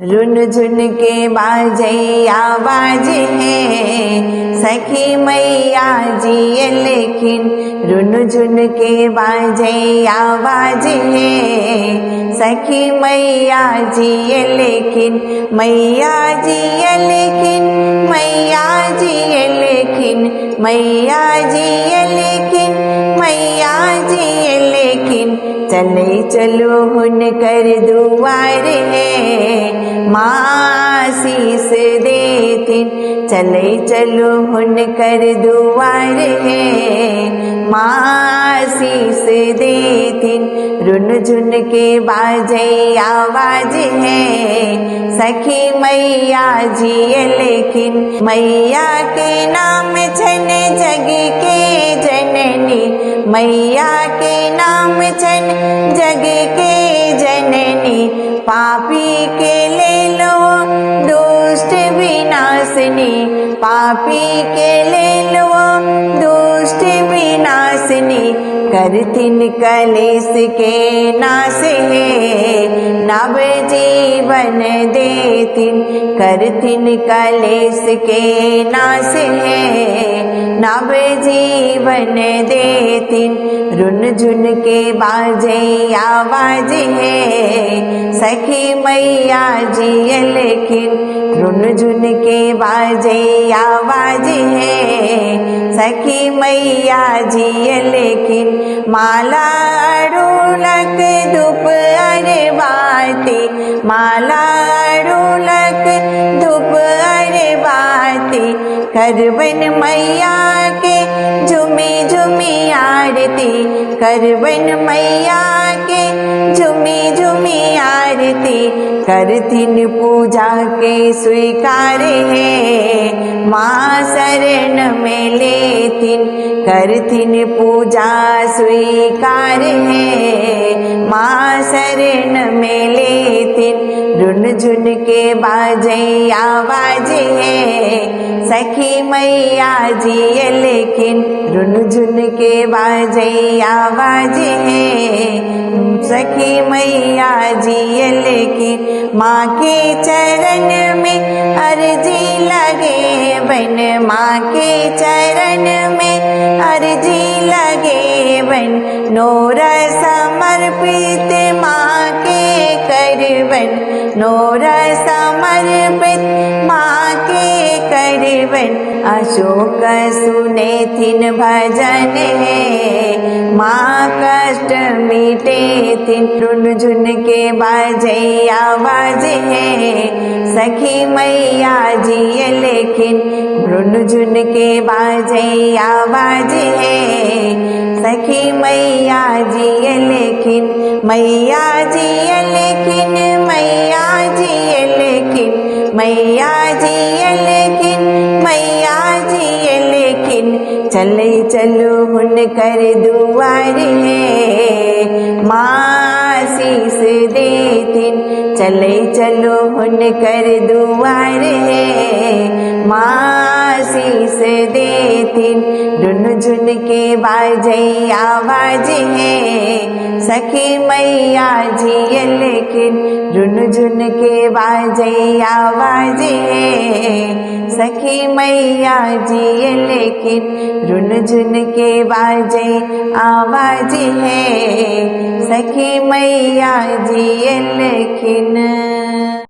run झुन के बाजे आवाज है सखी मैया जी ये लेकिन रुन झुन के बाजे आवाज है सखी मैया जी ये लेकिन मैया जी ये लेकिन मैया जी ये लेकिन मैया जी ये लेकिन मैया जी ये लेकिन चले चलो हुन कर दुआर है माँ शीस देतिन चले चलो हुन कर दुआर है माँ शीस देतिन रुन झुन के बाजे आवाज है सखी मैया जी ये लेकिन मैया के नाम छन जग के जननी मैया के नाम छन जग के जननी पापी के ले लो दुष्ट विनाशनी पापी के ले लो दुष्ट विनाशनी करतिन कलेश के नाश है नव जीवन देतिन करतिन कलेश के नाश है नव जीवन देतिन रुन झुन के बाजे आवाज है सखी मैया जी ये लेकिन रुन झुन के बाजे आवाज है सखी मैया जी ये लेकिन माला अड़ूलक धूप अरबाती माला अड़ूलक धूप अरबाती करबन मैया के झुमी झुमी आरती करबन मैया के झुमी झुमी आरती करथिन पूजा के स्वीकार है माँ शरण में लेतिन करथिन पूजा स्वीकार है माँ शरण में लेतिन रुन झुन के बाजे आवाज है सखी मैया जी ये लेकिन रुन झुन के बाजे आवाज है सखी मैया जी ये लेकिन माँ के चरण में अर्जी लगे बन माँ के चरण में अर्जी लगे बन नोर समर्पित माँ के करबन नोर समर्पित माँ के करबन अशोक सुने थिन भजन है माँ कष्ट मिटे थिन रुन झुन के बाजे आवाज है सखी मैया जी ये लेकिन रुन झुन के बाजे आवाज है सखी मैया जी ये लेकिन मैया जी ये लेकिन मैया जी ये लेकिन मैया जी ये लेकिन मैया जी ये लेकिन चले चलो हुन कर दुआर है माँ शीस देतिन चले चलो हुन कर दुआर है माँ शीस देतिन रुन झुन के बाजे आवाज है सखी मैया जी ये लेकिन रुन झुन के बाजे आवाज है सखी मैया जी ये लेकिन रुन झुन के बाजे आवाज है सखी मैया जी ये लेकिन